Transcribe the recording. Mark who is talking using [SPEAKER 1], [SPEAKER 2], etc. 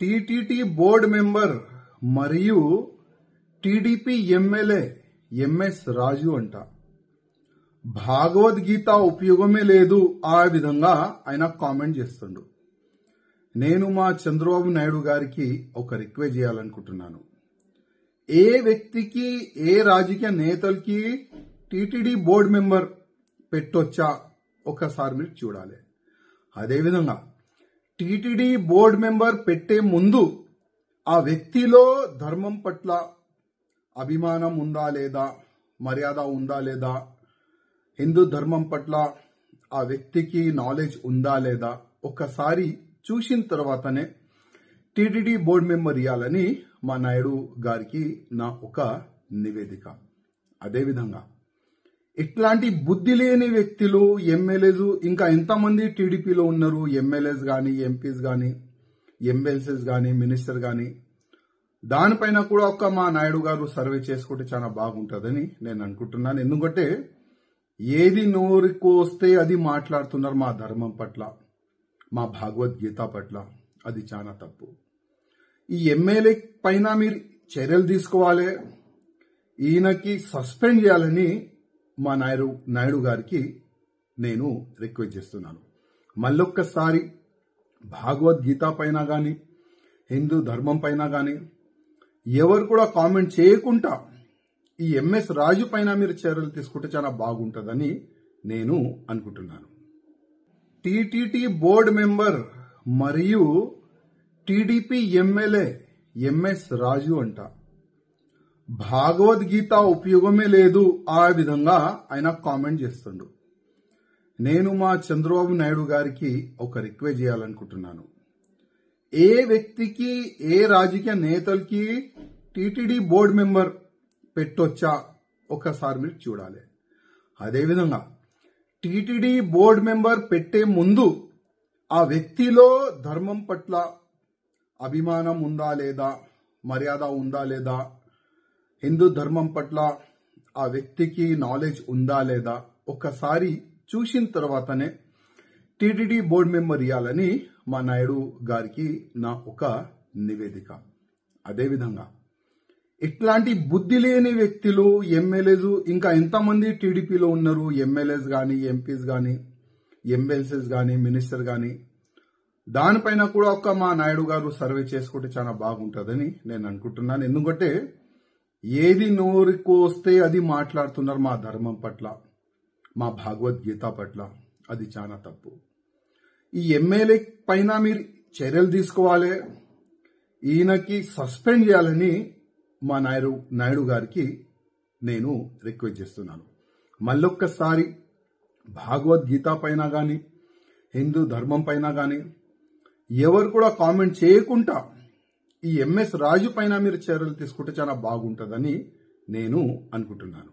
[SPEAKER 1] TTD board member మరియు TDP MLA MS రాజు అంట భగవద్గీత ఉపయోగమే లేదు ఆ విధంగా ఆయన కామెంట్ చేస్తుండు. నేను మా చంద్రబాబు నాయుడు గారికి ఒక రిక్వెస్ట్ చేయాలనుకుంటున్నాను. ఏ వ్యక్తికి ఏ రాజకీయ నేతలకి టీటీడీ బోర్డు మెంబర్ పెట్టొచ్చా ఒకసారి మీరు చూడాలి. అదేవిధంగా టీటీడీ బోర్డు మెంబర్ పెట్టే ముందు ఆ వ్యక్తిలో ధర్మం పట్ల అభిమానం ఉందా లేదా, మర్యాద ఉందా లేదా, హిందూ ధర్మం పట్ల ఆ వ్యక్తికి నాలెడ్జ్ ఉందా లేదా ఒకసారి చూసిన తర్వాతనే టీటీడీ బోర్డు మెంబర్ ఇవ్వాలని మా నాయుడు గారికి నా ఒక నివేదిక. అదేవిధంగా ఇట్లాంటి బుద్ధి లేని వ్యక్తులు ఎమ్మెల్యేలు ఇంకా ఎంతమంది టీడీపీలో ఉన్నారు, ఎమ్మెల్యేస్ కానీ, ఎంపీస్ కానీ, ఎమ్మెల్సీస్ కానీ, మినిస్టర్ కానీ, దానిపైన కూడా ఒక మా నాయుడు గారు సర్వే చేసుకుంటే చాలా బాగుంటుందని నేను అనుకుంటున్నాను. ఎందుకంటే ఏది నోరుకు వస్తే అది మాట్లాడుతున్నారు మా ధర్మం పట్ల, మా భగవద్గీత పట్ల. అది చాలా తప్పు. ఈ ఎమ్మెల్యే పైన మీరు చర్యలు తీసుకోవాలి, ఈయనకి సస్పెండ్ చేయాలని మా నాయుడు గారికి నేను రిక్వెస్ట్ చేస్తున్నాను. మళ్ళొక్కసారి భగవద్గీత పైన కానీ, హిందూ ధర్మం పైన కానీ ఎవరు కూడా కామెంట్ చేయకుండా ఈ ఎంఎస్ రాజు పైన మీరు చర్యలు తీసుకుంటే చాలా బాగుంటుందని నేను అనుకుంటున్నాను. టీటీడీ బోర్డు మెంబర్ మరియు టీడీపీ ఎమ్మెల్యే ఎంఎస్ రాజు అంట భగవద్గీత ఉపయోగమే లేదు ఆ విధంగా ఆయన కామెంట్ చేస్తుండు. నేను మా చంద్రబాబు నాయుడు గారికి ఒక రిక్వెస్ట్ చేయాలనుకుంటున్నాను. ఏ వ్యక్తికి ఏ రాజకీయ నేతలకి టీటీడీ బోర్డు మెంబర్ పెట్టొచ్చా ఒకసారి మీరు చూడాలి. అదేవిధంగా టీటీడీ బోర్డు మెంబర్ పెట్టే ముందు ఆ వ్యక్తిలో ధర్మం పట్ల అభిమానం ఉందా లేదా, మర్యాద ఉందా లేదా, హిందూ ధర్మం పట్ల ఆ వ్యక్తికి నాలెడ్జ్ ఉందా లేదా ఒకసారి చూసిన తర్వాతనే టీటీడీ బోర్డు మెంబర్ ఇవ్వాలని మా నాయుడు గారికి నా ఒక నివేదిక. అదేవిధంగా ఇట్లాంటి బుద్ధి లేని వ్యక్తులు ఎమ్మెల్యేలు ఇంకా ఎంతమంది టీడీపీలో ఉన్నారు, ఎమ్మెల్యేస్ కానీ, ఎంపీస్ కానీ, ఎమ్మెల్సీస్ కానీ, మినిస్టర్ కానీ, దానిపైన కూడా ఒక మా నాయుడు గారు సర్వే చేసుకుంటే చాలా బాగుంటుందని నేను అనుకుంటున్నాను. ఎందుకంటే ఏది నోరుకు వస్తే అది మాట్లాడుతున్నారు మా ధర్మం పట్ల, మా భగవద్గీత పట్ల. అది చాలా తప్పు. ఈ ఎమ్మెల్యే పైన మీరు చర్యలు తీసుకోవాలి, ఈయనకి సస్పెండ్ చేయాలని మా నాయుడు గారికి నేను రిక్వెస్ట్ చేస్తున్నాను. మళ్ళొక్కసారి భగవద్గీత పైన కానీ, హిందూ ధర్మం పైన కానీ ఎవరు కూడా కామెంట్ చేయకుండా ఈ ఎంఎస్ రాజు పైన మీరు చర్యలు తీసుకుంటే చాలా బాగుంటుందని నేను అనుకుంటున్నాను.